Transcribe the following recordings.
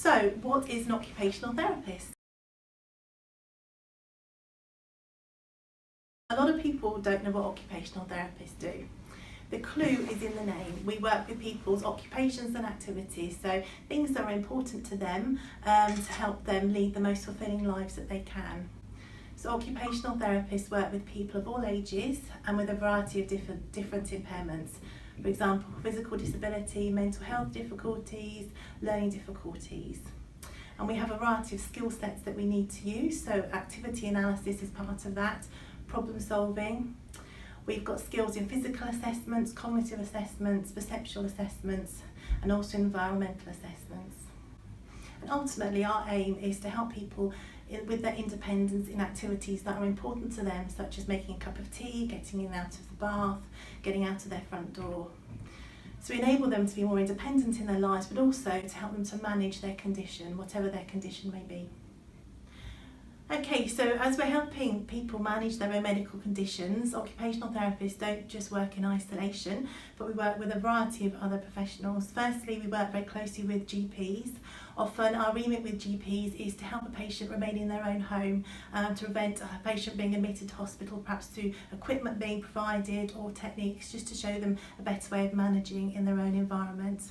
So, what is an occupational therapist? A lot of people don't know what occupational therapists do. The clue is in the name. We work with people's occupations and activities, so things that are important to them to help them lead the most fulfilling lives that they can. So occupational therapists work with people of all ages and with a variety of different impairments. For example, physical disability, mental health difficulties, learning difficulties. And we have a variety of skill sets that we need to use, so activity analysis is part of that, problem solving. We've got skills in physical assessments, cognitive assessments, perceptual assessments, and also environmental assessments. And ultimately our aim is to help people with their independence in activities that are important to them, such as making a cup of tea, getting in and out of the bath, getting out of their front door. So we enable them to be more independent in their lives, but also to help them to manage their condition, whatever their condition may be. Okay, so as we're helping people manage their own medical conditions, occupational therapists don't just work in isolation, but we work with a variety of other professionals. Firstly, we work very closely with GPs. Often our remit with GPs is to help a patient remain in their own home, to prevent a patient being admitted to hospital, perhaps through equipment being provided or techniques, just to show them a better way of managing in their own environment.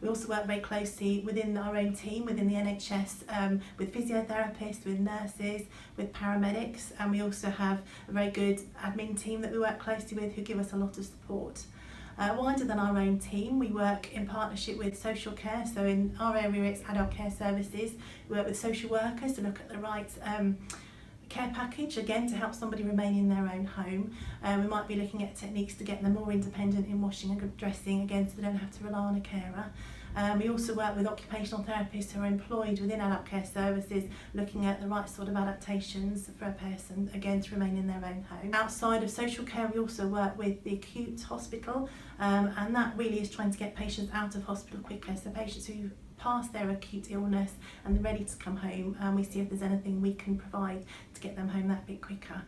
We also work very closely within our own team, within the NHS, with physiotherapists, with nurses, with paramedics, and we also have a very good admin team that we work closely with who give us a lot of support. Wider than our own team, we work in partnership with social care, so in our area it's adult care services. We work with social workers to look at the right care package, again to help somebody remain in their own home. We might be looking at techniques to get them more independent in washing and dressing, again so they don't have to rely on a carer. We also work with occupational therapists who are employed within adult care services, looking at the right sort of adaptations for a person, again to remain in their own home. Outside of social care, we also work with the acute hospital, and that really is trying to get patients out of hospital quicker, so patients who pass their acute illness and they're ready to come home, and we see if there's anything we can provide to get them home that bit quicker.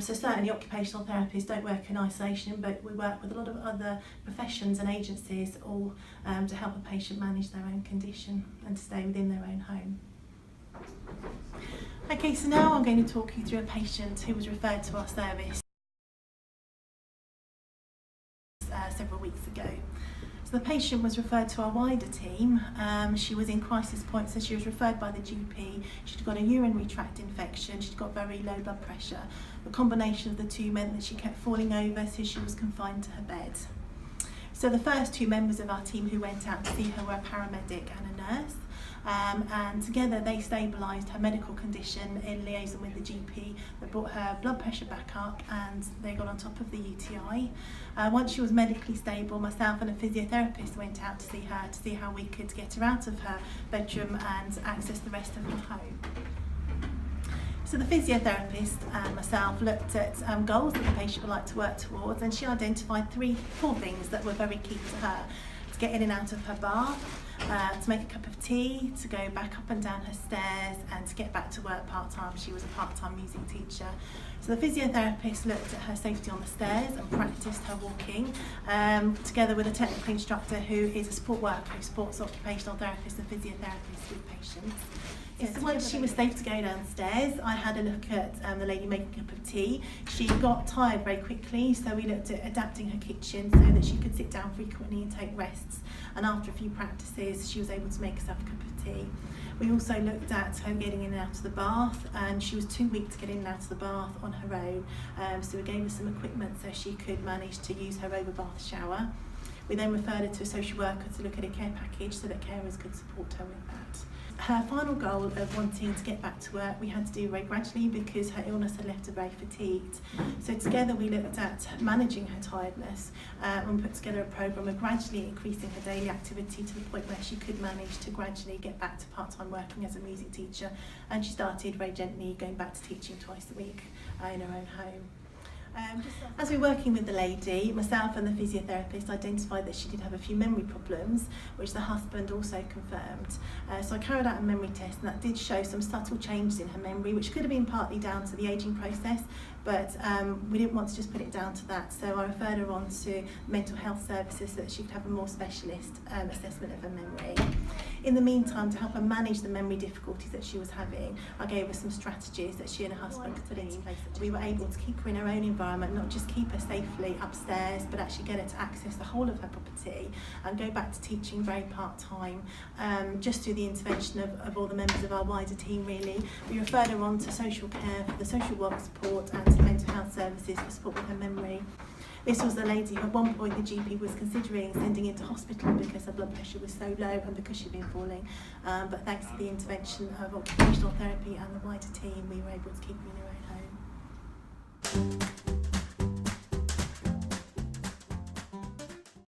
So certainly occupational therapists don't work in isolation, but we work with a lot of other professions and agencies all to help a patient manage their own condition and to stay within their own home. Okay, so now I'm going to talk you through a patient who was referred to our service several weeks ago. So the patient was referred to our wider team. She was in crisis point, so she was referred by the GP. She'd got a urinary tract infection, she'd got very low blood pressure. The combination of the two meant that she kept falling over, so she was confined to her bed. So the first two members of our team who went out to see her were a paramedic and a nurse. And together they stabilised her medical condition in liaison with the GP that brought her blood pressure back up, and they got on top of the UTI. Once she was medically stable, myself and a physiotherapist went out to see how we could get her out of her bedroom and access the rest of her home. So the physiotherapist and myself looked at goals that the patient would like to work towards, and she identified four things that were very key to her: to get in and out of her bath, to make a cup of tea, to go back up and down her stairs, and to get back to work part-time. She was a part-time music teacher. So the physiotherapist looked at her safety on the stairs and practiced her walking, together with a technical instructor who is a support worker who supports occupational therapists and physiotherapists with patients. So once she was safe to go downstairs, I had a look at the lady making a cup of tea. She got tired very quickly, so we looked at adapting her kitchen so that she could sit down frequently and take rests. And after a few practices, she was able to make herself a cup of tea. We also looked at her getting in and out of the bath, and she was too weak to get in and out of the bath on her own. So we gave her some equipment so she could manage to use her over-bath shower. We then referred her to a social worker to look at a care package so that carers could support her with that. Her final goal of wanting to get back to work we had to do very gradually because her illness had left her very fatigued. So together we looked at managing her tiredness and put together a programme of gradually increasing her daily activity to the point where she could manage to gradually get back to part-time working as a music teacher, and she started very gently going back to teaching twice a week in her own home. As we were working with the lady, myself and the physiotherapist identified that she did have a few memory problems, which the husband also confirmed. So I carried out a memory test, and that did show some subtle changes in her memory, which could have been partly down to the ageing process, but we didn't want to just put it down to that, so I referred her on to mental health services so that she could have a more specialist assessment of her memory. In the meantime, to help her manage the memory difficulties that she was having, I gave her some strategies that she and her husband could put into place. We were able to keep her in her own environment, not just keep her safely upstairs, but actually get her to access the whole of her property and go back to teaching very part-time, just through the intervention of all the members of our wider team really. We referred her on to social care for the social work support and to mental health services for support with her memory. This was a lady who at one point the GP was considering sending into hospital because her blood pressure was so low and because she'd been falling. But thanks to the intervention of occupational therapy and the wider team, we were able to keep her in her own home.